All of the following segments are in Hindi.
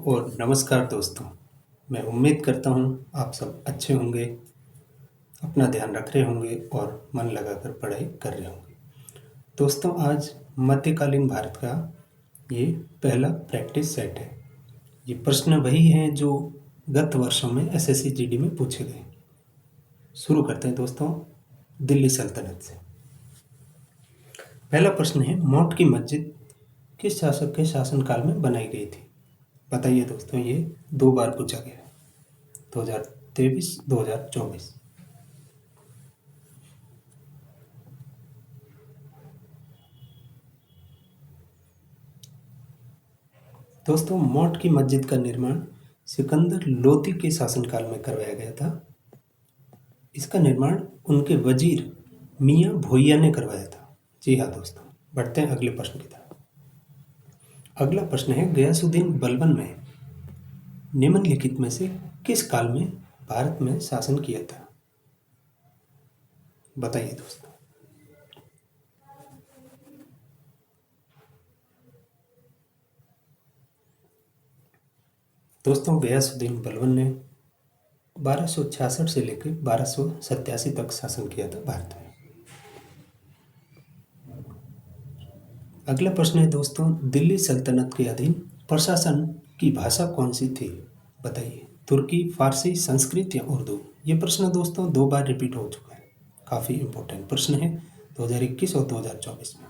और नमस्कार दोस्तों। मैं उम्मीद करता हूँ आप सब अच्छे होंगे, अपना ध्यान रख रहे होंगे और मन लगाकर पढ़ाई कर रहे होंगे। दोस्तों, आज मध्यकालीन भारत का ये पहला प्रैक्टिस सेट है। ये प्रश्न वही हैं जो गत वर्षों में एसएससी जीडी में पूछे गए। शुरू करते हैं दोस्तों दिल्ली सल्तनत से। पहला प्रश्न है, मोट की मस्जिद किस शासक के शासनकाल में बनाई गई थी? बताइए दोस्तों, ये 2 बार पूछा गया है, 2023 2024। दोस्तों, मोट की मस्जिद का निर्माण सिकंदर लोदी के शासनकाल में करवाया गया था। इसका निर्माण उनके वजीर मियाँ भोइया ने करवाया था। जी हाँ दोस्तों, बढ़ते हैं अगले प्रश्न की तरफ। अगला प्रश्न है, गयासुद्दीन बलबन ने निम्नलिखित में से किस काल में भारत में शासन किया था? बताइए दोस्तों। दोस्तों, गयासुद्दीन बलबन ने 1266 से लेकर 1287 तक शासन किया था भारत में। अगला प्रश्न है दोस्तों, दिल्ली सल्तनत के अधीन प्रशासन की भाषा कौन सी थी? बताइए। तुर्की, फारसी, संस्कृत या उर्दू? ये प्रश्न दोस्तों 2 बार रिपीट हो चुका है। काफ़ी इम्पोर्टेंट प्रश्न है 2021 और 2024 में।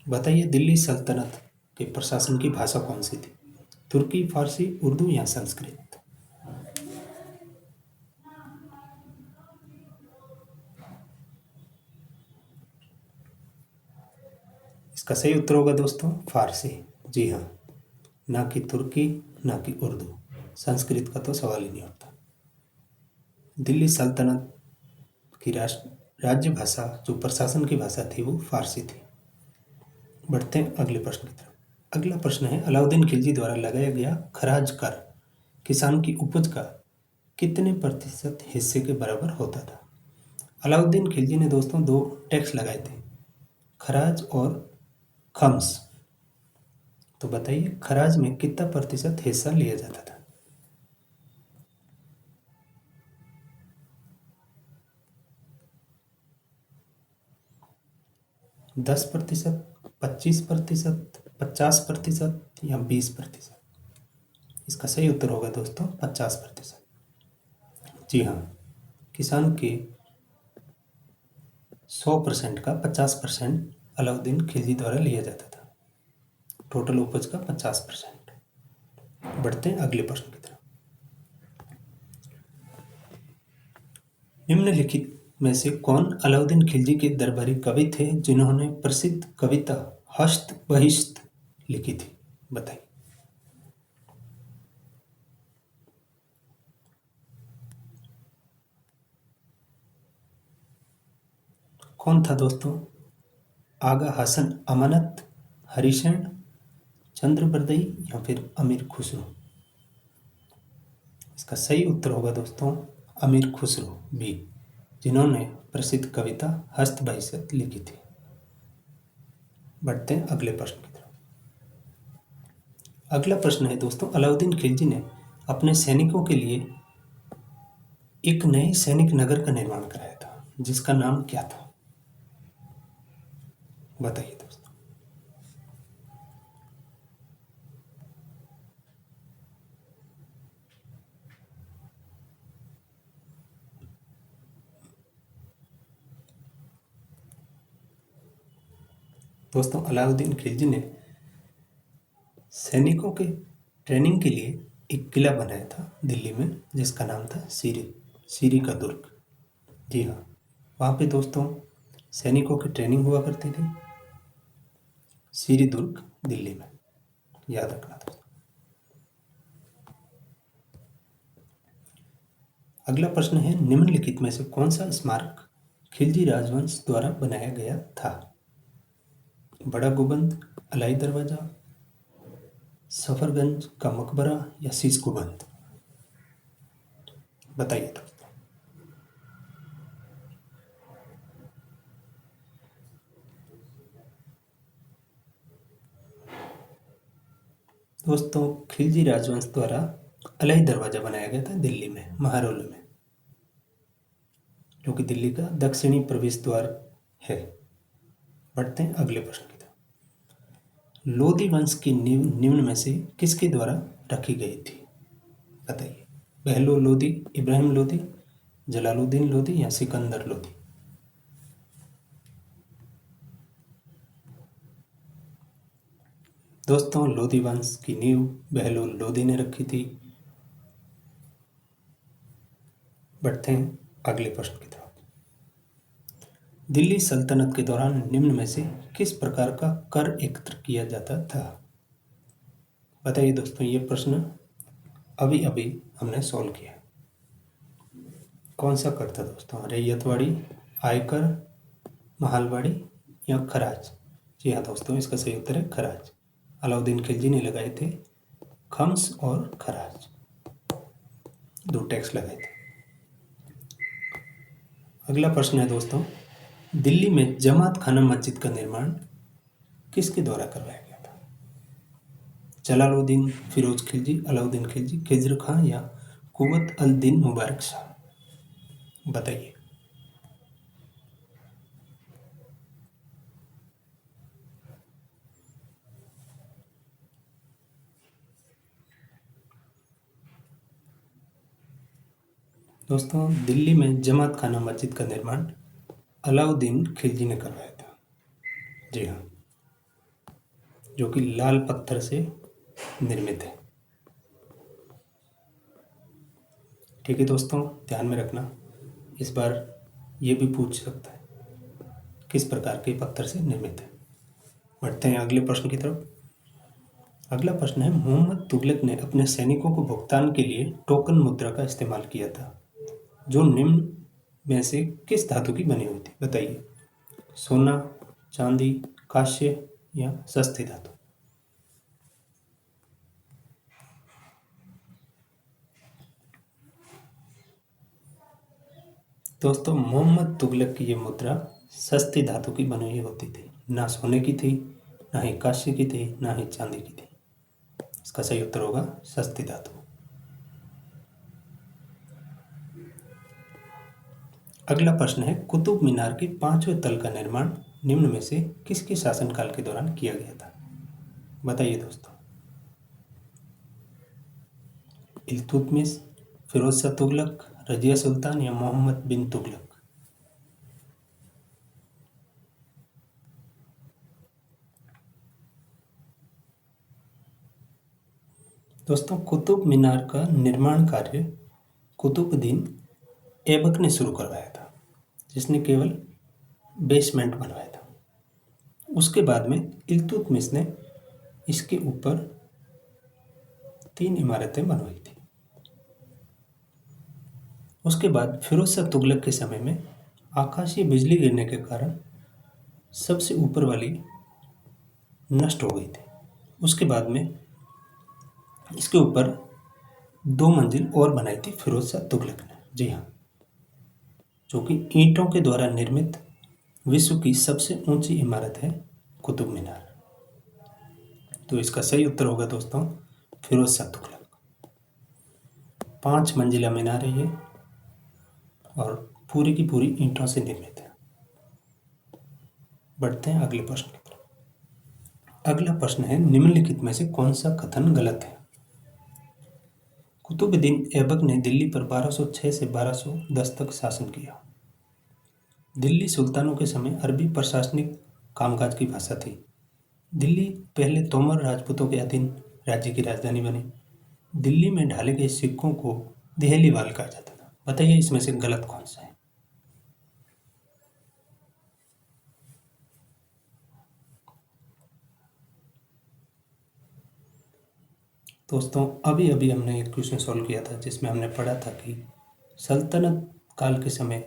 बताइए, दिल्ली सल्तनत के प्रशासन की भाषा कौन सी थी? तुर्की, फारसी, उर्दू या संस्कृत? इसका सही उत्तर होगा दोस्तों फारसी। जी हाँ, ना कि तुर्की, ना कि उर्दू। संस्कृत का तो सवाल ही नहीं होता। दिल्ली सल्तनत की राज्य भाषा, जो प्रशासन की भाषा थी, वो फारसी थी। बढ़ते हैं अगले प्रश्न की तरफ। अगला प्रश्न है, अलाउद्दीन खिलजी द्वारा लगाया गया खराज कर किसान की उपज का कितने प्रतिशत हिस्से के बराबर होता था? अलाउद्दीन खिलजी ने दोस्तों 2 टैक्स लगाए थे, खराज और खम्स। तो बताइए, खराज में कितना प्रतिशत हिस्सा लिया जाता था? 10%, 25%, 50% या 20%? इसका सही उत्तर होगा दोस्तों 50%। जी हाँ, किसान के 100% का 50% अलाउद्दीन खिलजी द्वारा लिया जाता था, टोटल उपज का 50%। बढ़ते हैं अगले प्रश्न की तरफ। निम्नलिखित में से कौन अलाउद्दीन खिलजी के दरबारी कवि थे जिन्होंने प्रसिद्ध कविता हस्त बहिश्त लिखी थी? बताइए। कौन था दोस्तों? आगा हसन अमानत, हरिशरण, चंद्रबरदई या फिर अमीर खुसरो? इसका सही उत्तर होगा दोस्तों अमीर खुसरो भी, जिन्होंने प्रसिद्ध कविता हस्त बहिश्त लिखी थी। बढ़ते हैं अगले प्रश्न की तरफ। अगला प्रश्न है दोस्तों, अलाउद्दीन खिलजी ने अपने सैनिकों के लिए एक नए सैनिक नगर का निर्माण कराया था, जिसका नाम क्या था? बताइए दोस्तों। दोस्तों, अलाउद्दीन खिलजी ने सैनिकों के ट्रेनिंग के लिए एक किला बनाया था दिल्ली में, जिसका नाम था सीरी का दुर्ग। जी हाँ, वहाँ पे दोस्तों सैनिकों की ट्रेनिंग हुआ करती थी, सीरी दुर्ग दिल्ली में, याद रखना दोस्तों। अगला प्रश्न है, निम्नलिखित में से कौन सा स्मारक खिलजी राजवंश द्वारा बनाया गया था? बड़ा गुंबद, अलाई दरवाजा, सफरगंज का मकबरा या शीश गुंबद? बताइए दोस्तों। दोस्तों, खिलजी राजवंश द्वारा अलही दरवाजा बनाया गया था दिल्ली में, महारोल में, जो कि दिल्ली का दक्षिणी प्रवेश द्वार है। बढ़ते हैं अगले प्रश्न की तरफ। लोधी वंश की नींव निम्न में से किसके द्वारा रखी गई थी? बताइए। बहलोल लोधी, इब्राहिम लोधी, जलालुद्दीन लोधी या सिकंदर लोधी? दोस्तों, लोधी वंश की नींव बहलोल लोधी ने रखी थी। बढ़ते हैं अगले प्रश्न की तरफ। दिल्ली सल्तनत के दौरान निम्न में से किस प्रकार का कर एकत्र किया जाता था? बताइए दोस्तों, ये प्रश्न अभी अभी हमने सॉल्व किया। कौन सा कर था दोस्तों? रैयतवाड़ी, आयकर, महालवाड़ी या खराज? जी हाँ दोस्तों, इसका सही उत्तर है खराज। अलाउद्दीन खिलजी ने लगाए थे खम्स और खराज, 2 टैक्स लगाए थे। अगला प्रश्न है दोस्तों, दिल्ली में जमात खाना मस्जिद का निर्माण किसके द्वारा करवाया गया था? जलालुद्दीन फिरोज खिलजी, अलाउद्दीन खिलजी, खिज्र खां या कुवत अल दीन मुबारक शाह? बताइए। दोस्तों, दिल्ली में जमात खाना मस्जिद का निर्माण अलाउद्दीन खिलजी ने करवाया था। जी हाँ, जो कि लाल पत्थर से निर्मित है। ठीक है दोस्तों, ध्यान में रखना, इस बार ये भी पूछ सकता है किस प्रकार के पत्थर से निर्मित है। बढ़ते हैं अगले प्रश्न की तरफ। अगला प्रश्न है, मोहम्मद तुगलक ने अपने सैनिकों को भुगतान के लिए टोकन मुद्रा का इस्तेमाल किया था, जो निम्न में से किस धातु की बनी हुई थी? बताइए। सोना, चांदी, कांस्य या सस्ती धातु? दोस्तों, मोहम्मद तुगलक की ये मुद्रा सस्ती धातु की बनी हुई होती थी, ना सोने की थी, ना ही कांस्य की थी, ना ही चांदी की थी। इसका सही उत्तर होगा सस्ती धातु। अगला प्रश्न है, कुतुब मीनार के 5वें तल का निर्माण निम्न में से किसके शासनकाल के दौरान किया गया था? बताइए दोस्तों। इल्तुतमिश, फिरोज शाह तुगलक, रजिया सुल्तान या मोहम्मद बिन तुगलक? दोस्तों, कुतुब मीनार का निर्माण कार्य कुतुबुद्दीन ऐबक ने शुरू करवाया था, जिसने केवल बेसमेंट बनवाया था। उसके बाद में इल्तुतमिश ने इसके ऊपर 3 इमारतें बनवाई थी। उसके बाद फिरोज शाह तुगलक के समय में आकाशीय बिजली गिरने के कारण सबसे ऊपर वाली नष्ट हो गई थी। उसके बाद में इसके ऊपर 2 मंजिल और बनाई थी फिरोज शाह तुगलक ने। जी हाँ, जो कि ईंटों के द्वारा निर्मित विश्व की सबसे ऊंची इमारत है कुतुब मीनार। तो इसका सही उत्तर होगा दोस्तों फिरोज शाह तुगलक। 5 मंजिला मीनार है ये और पूरी की पूरी ईंटों से निर्मित है। बढ़ते हैं अगले प्रश्न की तरफ। अगला प्रश्न है, निम्नलिखित में से कौन सा कथन गलत है? कुतुबुद्दीन ऐबक ने दिल्ली पर 1206 से 1210 तक शासन किया। दिल्ली सुल्तानों के समय अरबी प्रशासनिक कामकाज की भाषा थी। दिल्ली पहले तोमर राजपूतों के अधीन राज्य की राजधानी बनी। दिल्ली में ढाले गए सिक्कों को देहलीवाल कहा जाता था। बताइए, इसमें से गलत कौन सा है? दोस्तों, अभी अभी हमने एक क्वेश्चन सॉल्व किया था जिसमें हमने पढ़ा था कि सल्तनत काल के समय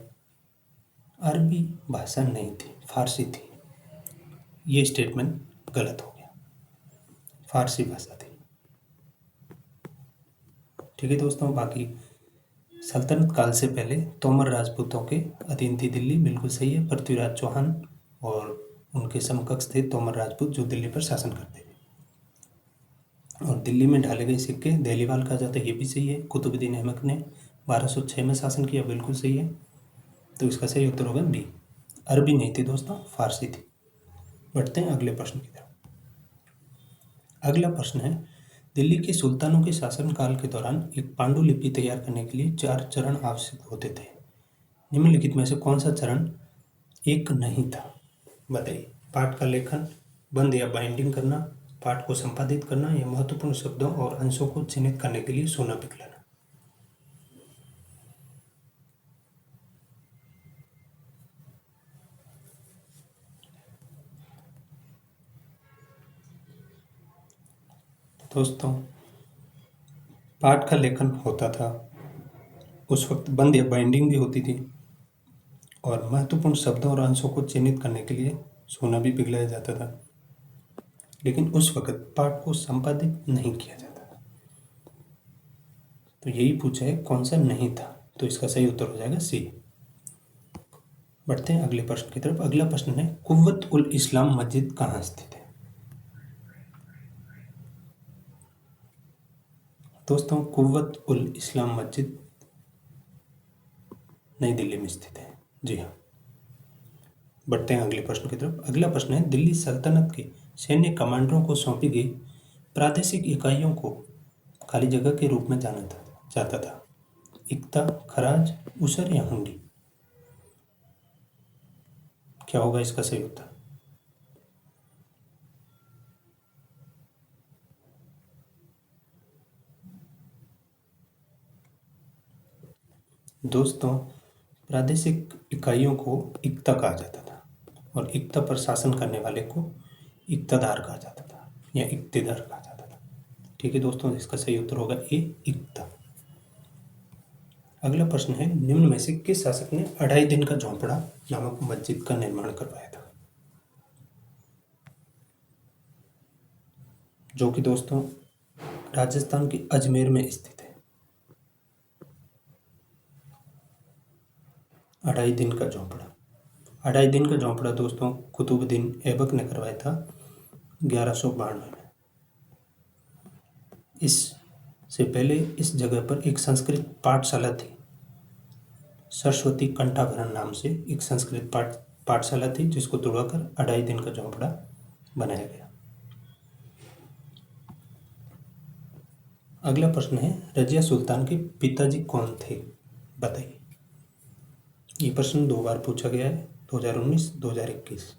अरबी भाषा नहीं थी, फारसी थी। ये स्टेटमेंट गलत हो गया, फारसी भाषा थी। ठीक है दोस्तों, बाकी सल्तनत काल से पहले तोमर राजपूतों के अधीन थी दिल्ली, बिल्कुल सही है। पृथ्वीराज चौहान और उनके समकक्ष थे तोमर राजपूत, जो दिल्ली पर शासन करते थे। और दिल्ली में ढाले गए सिक्के देहलीवाल कहा जाता है, ये भी सही है। कुतुबुद्दीन ऐबक ने 1206 में शासन किया, बिल्कुल सही है। तो इसका सही उत्तर होगा बी। अरबी नहीं थी दोस्तों, फारसी थी। बढ़ते हैं अगले प्रश्न की तरफ। अगला प्रश्न है, दिल्ली के सुल्तानों के शासनकाल के दौरान एक पांडुलिपि तैयार करने के लिए 4 चरण आवश्यक होते थे। निम्नलिखित में से कौन सा चरण एक नहीं था? बताइए। पाठ का लेखन, बंद या बाइंडिंग करना, पाठ को संपादित करना, या महत्वपूर्ण शब्दों और अंशों को चिन्हित करने के लिए सोना पिघलाना। दोस्तों, पाठ का लेखन होता था, उस वक्त बंद या बाइंडिंग भी होती थी, और महत्वपूर्ण शब्दों और अंशों को चिन्हित करने के लिए सोना भी पिघलाया जाता था। लेकिन उस वक्त पाठ को संपादित नहीं किया जाता था। तो यही पूछा है कौन सा नहीं था, तो इसका सही उत्तर हो जाएगा सी। बढ़ते हैं अगले प्रश्न की तरफ। अगला प्रश्न है, कुव्वत उल इस्लाम मस्जिद कहाँ स्थित है? दोस्तों, कुव्वत उल इस्लाम मस्जिद नई दिल्ली में स्थित है। जी हाँ। बढ़ते हैं अगले प्रश्न की तरफ। अगला प्रश्न है, दिल्ली सल्तनत के सैन्य कमांडरों को सौंपी गई प्रादेशिक इकाइयों को खाली जगह के रूप में जाना जाता था। इक्ता, खराज, उसर या हुंडी? क्या होगा इसका सही उत्तर? दोस्तों, प्रादेशिक इकाइयों को इक्ता कहा जाता था, और इक्ता पर शासन करने वाले को इक्तादार कहा जाता था या इक्तेदार कहा जाता था। ठीक है दोस्तों, इसका सही उत्तर होगा ए, इक्ता। अगला प्रश्न है, निम्न में से किस शासक ने 2.5 दिन का झोंपड़ा नामक मस्जिद का निर्माण करवाया था? जो कि दोस्तों राजस्थान के अजमेर में स्थित है। 2.5 दिन का झोंपड़ा। 2.5 दिन का झोंपड़ा दोस्तों कुतुबुद्दीन ऐबक ने करवाया था 1192 में। इससे पहले इस जगह पर एक संस्कृत पाठशाला थी, सरस्वती कंठाभरण नाम से एक संस्कृत पाठशाला थी, जिसको तोड़कर 2.5 दिन का झोंपड़ा बनाया गया। अगला प्रश्न है, रजिया सुल्तान के पिताजी कौन थे? बताइए। ये प्रश्न 2 बार पूछा गया है, 2019, 2021।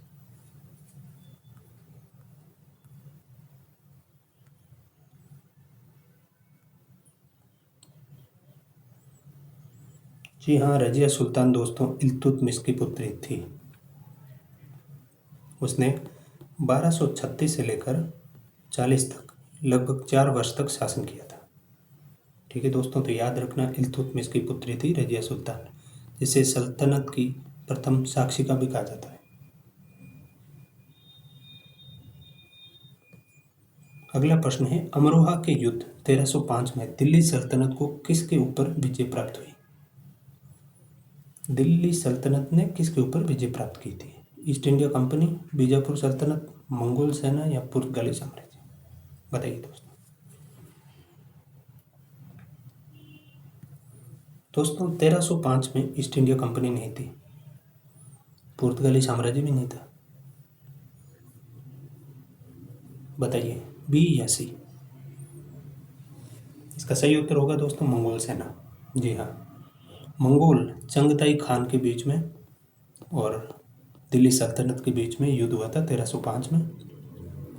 जी हाँ, रजिया सुल्तान दोस्तों इल्तुतमिश की पुत्री थी। उसने 1236 से लेकर 40 तक लगभग 4 वर्ष तक शासन किया था। ठीक है दोस्तों, तो याद रखना, इल्तुतमिश की पुत्री थी रजिया सुल्तान, जिसे सल्तनत की प्रथम साक्षिका भी कहा जाता है। अगला प्रश्न है, अमरोहा के युद्ध 1305 में दिल्ली सल्तनत को किसके ऊपर विजय प्राप्त हुई? दिल्ली सल्तनत ने किसके ऊपर विजय प्राप्त की थी? ईस्ट इंडिया कंपनी, बीजापुर सल्तनत, मंगोल सेना या पुर्तगाली साम्राज्य? बताइए दोस्तों। दोस्तों 1305 में ईस्ट इंडिया कंपनी नहीं थी, पुर्तगाली साम्राज्य भी नहीं था। बताइए, बी या सी? इसका सही उत्तर होगा दोस्तों मंगोल सेना। जी हाँ, मंगोल चंगताई खान के बीच में और दिल्ली सल्तनत के बीच में युद्ध हुआ था 1305 में,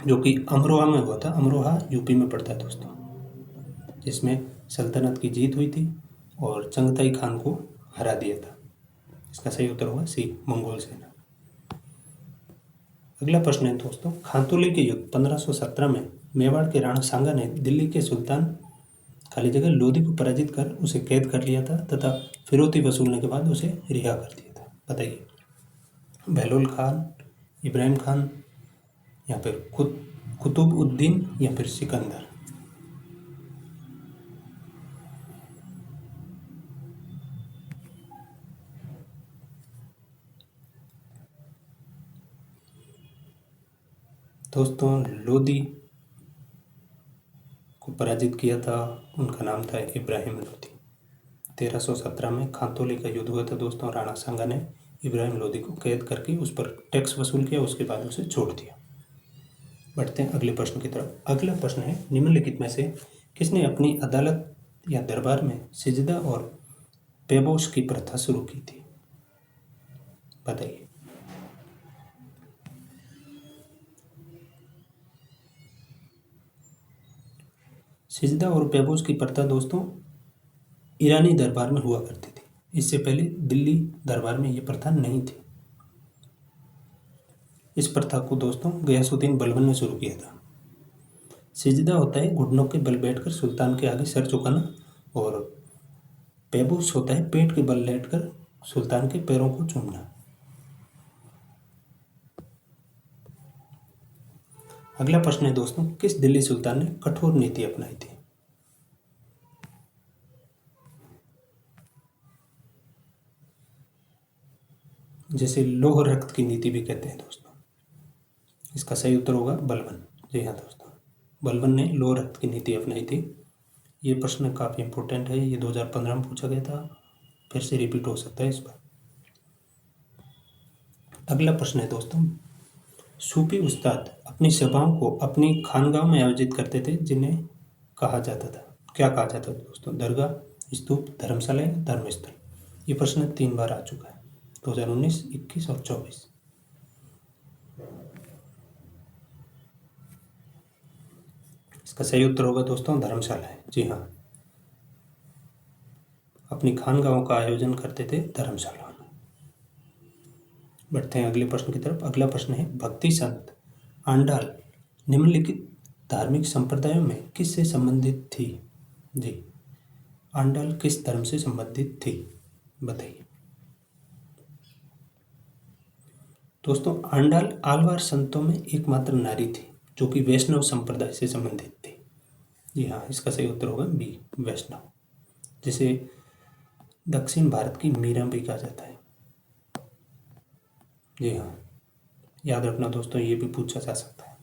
जो कि अमरोहा में हुआ था। अमरोहा यूपी में पड़ता है दोस्तों, जिसमें सल्तनत की जीत हुई थी और चंगताई खान को हरा दिया था। इसका सही उत्तर होगा सी, मंगोल सेना। अगला प्रश्न है दोस्तों, खानतुली के युद्ध 1517 में मेवाड़ के राणा सांगा ने दिल्ली के सुल्तान खाली जगह लोधी को पराजित कर उसे कैद कर लिया था तथा फिरौती वसूलने के बाद उसे रिहा कर दिया था। बताइए, बहलोल खान, इब्राहिम खान या फिर कुतुबुद्दीन या फिर सिकंदर? दोस्तों लोधी पराजित किया था उनका नाम था इब्राहिम लोदी। 1317 में खानतोली का युद्ध हुआ था दोस्तों। राणा सांगा ने इब्राहिम लोदी को कैद करके उस पर टैक्स वसूल किया, उसके बाद उसे छोड़ दिया। बढ़ते हैं अगले प्रश्न की तरफ। अगला प्रश्न है, निम्नलिखित में से किसने अपनी अदालत या दरबार में सिजदा और पेबोस की प्रथा शुरू की थी? बताइए। सिजदा और पेबोस की प्रथा दोस्तों ईरानी दरबार में हुआ करती थी। इससे पहले दिल्ली दरबार में ये प्रथा नहीं थी। इस प्रथा को दोस्तों गयासुद्दीन बलबन ने शुरू किया था। सिजदा होता है घुटनों के बल बैठकर सुल्तान के आगे सर झुकाना, और पेबोस होता है पेट के बल लेटकर सुल्तान के पैरों को चूमना। अगला प्रश्न है दोस्तों, किस दिल्ली सुल्तान ने कठोर नीति अपनाई थी? जैसे लौह रक्त की नीति भी कहते हैं दोस्तों। इसका सही उत्तर होगा बलबन। जी हाँ दोस्तों, बलबन ने लौह रक्त की नीति अपनाई थी। ये प्रश्न काफ़ी इंपॉर्टेंट है, ये 2015 में पूछा गया था, फिर से रिपीट हो सकता है इस पर। अगला प्रश्न है दोस्तों, सूफी उस्ताद अपनी सभाओं को अपनी खानगाहों में आयोजित करते थे, जिन्हें कहा जाता था, क्या कहा जाता था दोस्तों? दरगाह, स्तूप, धर्मशाला या धर्मस्थल? ये प्रश्न 3 बार आ चुका है, 2019, 21 और 24। इसका सही उत्तर होगा दोस्तों धर्मशाला है। जी हाँ, अपनी खानगाहों का आयोजन करते थे धर्मशाला में। बढ़ते हैं अगले प्रश्न की तरफ। अगला प्रश्न है, भक्ति संत आंडाल निम्नलिखित धार्मिक संप्रदायों में किससे संबंधित थी? जी, आंडाल किस धर्म से संबंधित थी? बताइए। दोस्तों आंडाल आलवार संतों में एकमात्र नारी थी जो कि वैष्णव संप्रदाय से संबंधित थी। जी हाँ, इसका सही उत्तर होगा बी, वैष्णव, जिसे दक्षिण भारत की मीरा भी कहा जाता है। जी हाँ, याद रखना दोस्तों, ये भी पूछा जा सकता है।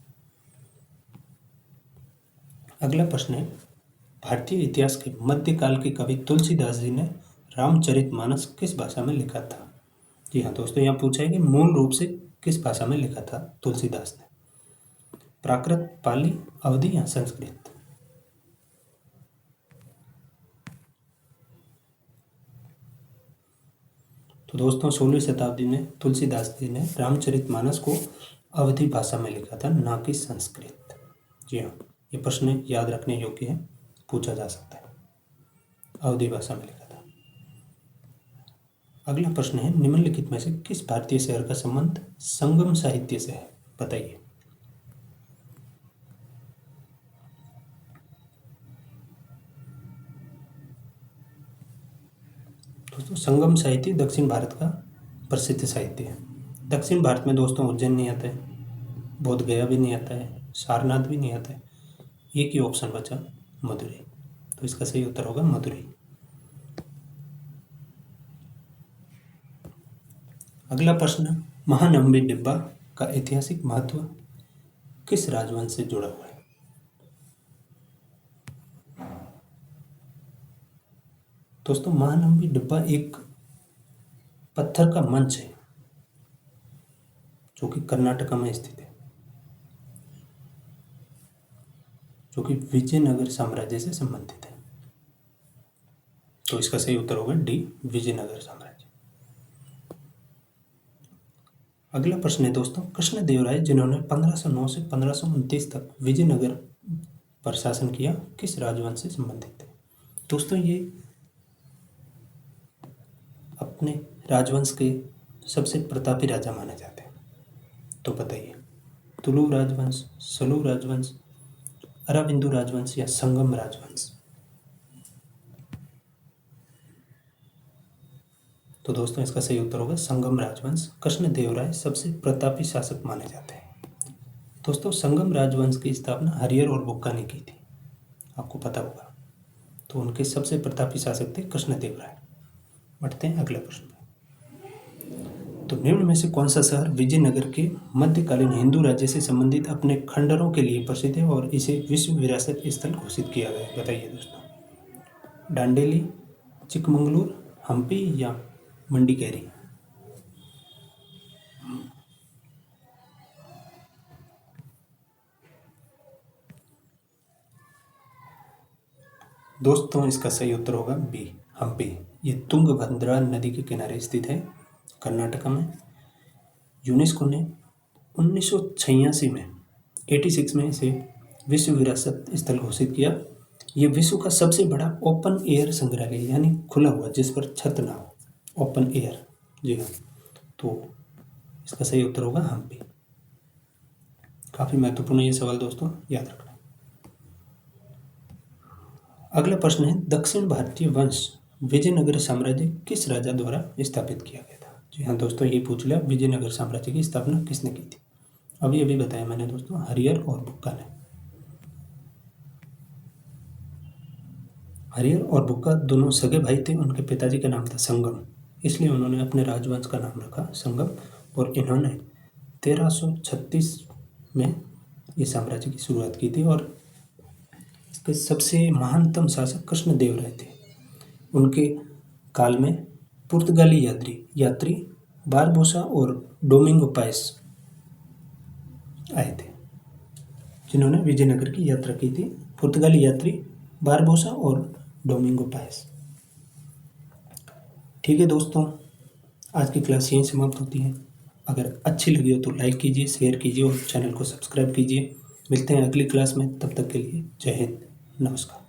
अगला प्रश्न है, भारतीय इतिहास के मध्यकाल के कवि तुलसीदास जी ने रामचरितमानस किस भाषा में लिखा था? जी हाँ दोस्तों, यहाँ पूछा है कि मूल रूप से किस भाषा में लिखा था तुलसीदास ने? प्राकृत, पाली, अवधी या संस्कृत? तो दोस्तों 16वीं शताब्दी में तुलसीदास जी ने रामचरितमानस को अवधी भाषा में लिखा था, ना कि संस्कृत। जी हाँ, ये प्रश्न याद रखने योग्य है, पूछा जा सकता है। अवधी भाषा में लिखा था। अगला प्रश्न है, निम्नलिखित में से किस भारतीय शहर का संबंध संगम साहित्य से है? बताइए। दोस्तों संगम साहित्य दक्षिण भारत का प्रसिद्ध साहित्य है। दक्षिण भारत में दोस्तों उज्जैन नहीं आता है, बोध गया भी नहीं आता है, सारनाथ भी नहीं आता है, एक ही ऑप्शन बचा मदुरई। तो इसका सही उत्तर होगा मदुरई। अगला प्रश्न, महानंबी डिब्बा का ऐतिहासिक महत्व किस राजवंश से जुड़ा हुआ है? दोस्तों महानंबी डिब्बा एक पत्थर का मंच है जो कि कर्नाटका में स्थित है, जो कि विजयनगर साम्राज्य से संबंधित है। तो इसका सही उत्तर होगा डी, विजयनगर साम्राज्य। अगला प्रश्न है दोस्तों, कृष्णदेवराय जिन्होंने 1509 से 1529 तक विजयनगर पर शासन किया, किस राजवंश से संबंधित थे? दोस्तों ये अपने राजवंश के सबसे प्रतापी राजा माने जाते हैं। तो बताइए, तुलु राजवंश, सलू राजवंश, अराविंदु राजवंश या संगम राजवंश? तो दोस्तों इसका सही उत्तर होगा संगम राजवंश। कृष्णदेवराय सबसे प्रतापी शासक माने जाते हैं। दोस्तों संगम राजवंश की स्थापना हरिहर और बुक्का ने की थी, आपको पता होगा। तो उनके सबसे प्रतापी शासक थे कृष्णदेवराय। बढ़ते हैं अगले प्रश्न पर। तो निम्न में से कौन सा शहर विजयनगर के मध्यकालीन हिंदू राज्य से संबंधित अपने खंडरों के लिए प्रसिद्ध है और इसे विश्व विरासत स्थल घोषित किया गया है? बताइए दोस्तों। दांडेली, चिकमंगलूर, हम्पी या मंडिकेरी? दोस्तों इसका सही उत्तर होगा बी, हम्पी। ये तुंगभद्रा नदी के किनारे स्थित है, कर्नाटका में। यूनेस्को ने 1986 में 86 में इसे विश्व विरासत स्थल घोषित किया। ये विश्व का सबसे बड़ा ओपन एयर संग्रहालय, यानी खुला हुआ जिस पर छत ना हो, ओपन एयर। जी हाँ, तो इसका सही उत्तर होगा हम्पी। काफ़ी महत्वपूर्ण है ये सवाल दोस्तों, याद रखना। अगला प्रश्न है, दक्षिण भारतीय वंश विजयनगर साम्राज्य किस राजा द्वारा स्थापित किया गया था? जी हाँ दोस्तों, ये पूछ लिया विजयनगर साम्राज्य की स्थापना किसने की थी। अभी बताया मैंने दोस्तों, हरियर और बुक्का ने। हरियर और बुक्का दोनों सगे भाई थे। उनके पिताजी का नाम था संगम, इसलिए उन्होंने अपने राजवंश का नाम रखा संगम। और इन्होंने 1336 में ये साम्राज्य की शुरुआत की थी। और इसके सबसे महानतम शासक कृष्णदेव राय थे। उनके काल में पुर्तगाली यात्री बारबोसा और डोमिंगो पायस आए थे, जिन्होंने विजयनगर की यात्रा की थी। पुर्तगाली यात्री बारबोसा और डोमिंगो पायस। ठीक है दोस्तों, आज की क्लास यहीं समाप्त होती है। अगर अच्छी लगी हो तो लाइक कीजिए, शेयर कीजिए और चैनल को सब्सक्राइब कीजिए। मिलते हैं अगली क्लास में, तब तक के लिए जय हिंद, नमस्कार।